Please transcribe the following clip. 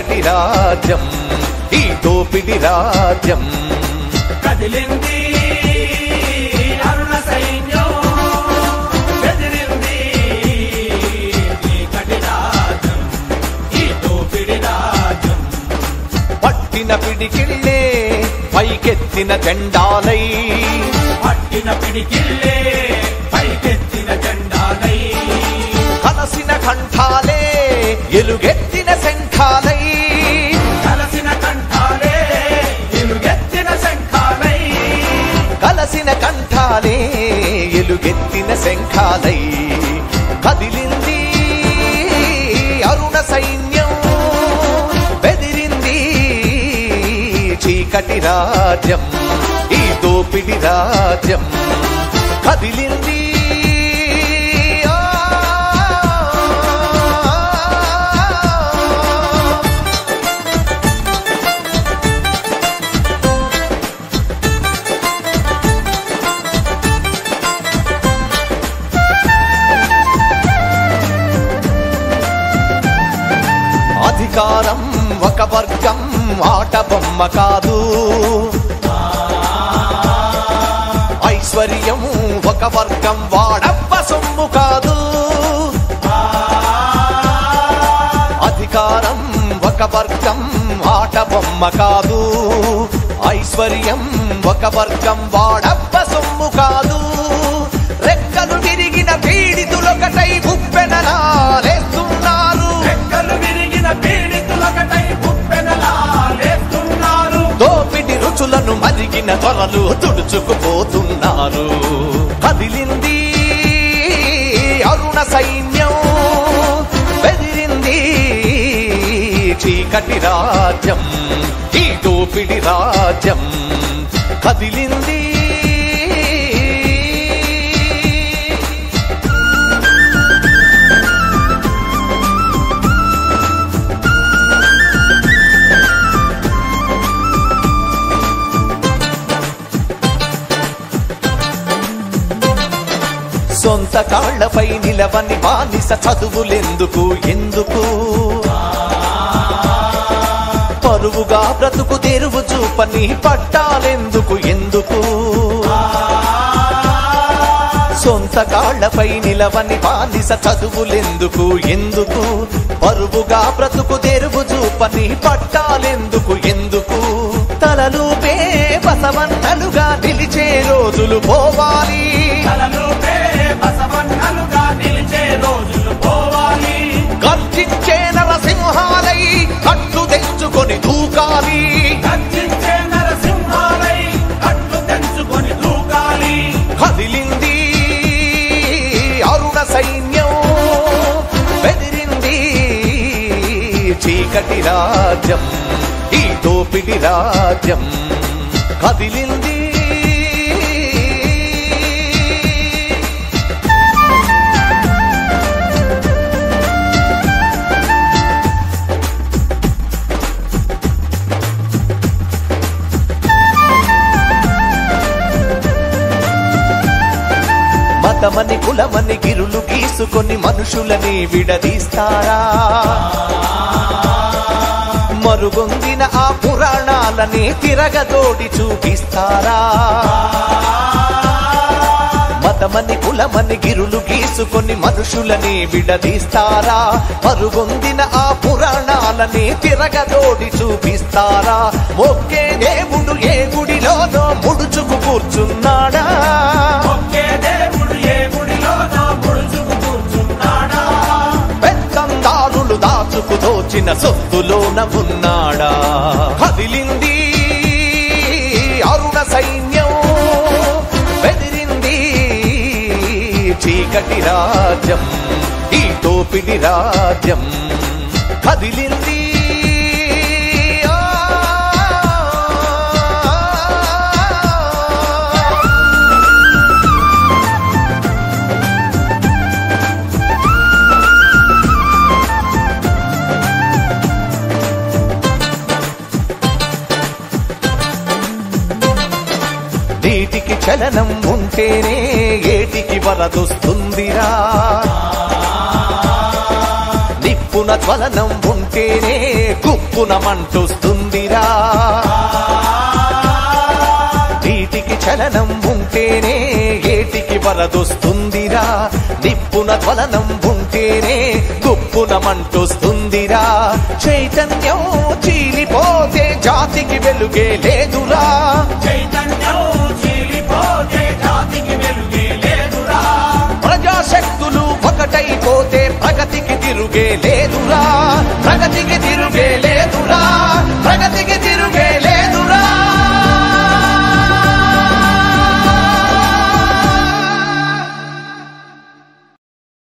చీకటి రాజ్యం ఈ దోపిడి రాజ్యం కదిలింది అరుణ సైన్యం బెదిరింది చీకటి రాజ్యం ఈ దోపిడి రాజ్యం పట్టిన పిడికిళ్ళే పైకెత్తిన జెండాలై పట్టిన పిడికిళ్ళే పైకెత్తిన జెండాలై కలసిన కంఠాలే ఎలుగెత్తిన శంఖాలై కలసిన కంఠాలే ఎలుగెత్తిన శంఖాలై కలసిన కంఠాలే ఎలుగెత్తిన శంఖాలై కదిలింది అరుణ సైన్యం బెదిరింది చీకటి రాజ్యం ఈ దోపిడి రాజ్యం కదిలింది అధికారం ఒక వర్గం ఆట బొమ్మ కాదు ఐశ్వర్యం ఒక వర్గం వాడప్ప సొమ్ము కాదు అధికారం ఒక వర్గం ఆట బొమ్మ కాదు ఐశ్వర్యం ఒక వర్గం వాడప్ప సొమ్ము కాదు రెక్కలు విరిగిన పీడితులొకటై ఉప్పెనలాలేస్తున్నారు రెక్కలు విరిగిన పీడితులొకటై ఉప్పెనలాలేస్తున్నారు దోపిడి రుచులను మరిగిన త్వరలు తుడుచుకుపోతున్నారు కదిలింది అరుణ సైన్యం బెదిరింది చీకటి రాజ్యం ఈ దోపిడి రాజ్యం కదిలింది సొంత కాళ్లపై నిలవని బానిస చదువులెందుకు ఎందుకు పరువుగా బ్రతుకు తెరువు చూపని పట్టాలెందుకు ఎందుకు సొంత కాళ్లపై నిలవని బానిస చదువులెందుకు ఎందుకు పరువుగా బ్రతుకు తెరువు చూపని పట్టాలెందుకు ఎందుకు తలలుపే బసవన్నలుగా నిలిచే రోజులు పోవాలి తలలుపే బసవన్నలుగా నిలిచే రోజులు పోవాలి గర్జించే నరసింహాలై కట్లు తెంచుకొని దూకాలి గర్జించే నరసింహాలై కట్లు తెంచుకొని దూకాలి కదిలింది అరుణ సైన్యం బెదిరింది చీకటి రాజ్యం ఈ దోపిడి రాజ్యం కదిలింది మతమని కులమని గిరులు గీసుకొని మనుషులని విడదీస్తారా మరుగొందిన ఆ పురాణాలని తిరగదోడి చూపిస్తారా మతమని కులమని గిరులు గీసుకొని మనుషులని విడదీస్తారా మరుగొందిన ఆ పురాణాలని తిరగదోడి చూపిస్తారా ఒకే దేవుడు ఏ గుడిలోనో ముడుచుకు కూర్చున్నాడా ఒకే దేవుడు ఏ గుడిలోనో ముడుచుకు కూర్చున్నాడా పెత్తందారులు దాచుకు దోచిన సొత్తులోన ఉన్నాడా కదిలింది అరుణ సైన్యం బెదిరింది చీకటి రాజ్యం ఈ దోపిడి రాజ్యం కదిలింది నీటికి చలనం ఉంటేనే ఏటికి వరదొస్తుందిరా నిప్పున జ్వలనం ఉంటేనే గుప్పున మంటొస్తుందిరా నీటికి చలనం ఉంటేనే ఏటికి వరదొస్తుందిరా నిప్పున జ్వలనం ఉంటేనే గుప్పున మంటొస్తుందిరా చైతన్యం చీలిపోతే జాతికి వెలుగే లేదురా చైతన్యం చీలిపోతే జాతికి వెలుగే లేదురా ప్రజాశక్తులు ఒకటైపోతే ప్రగతికి తిరుగే లేదురా ప్రగతికి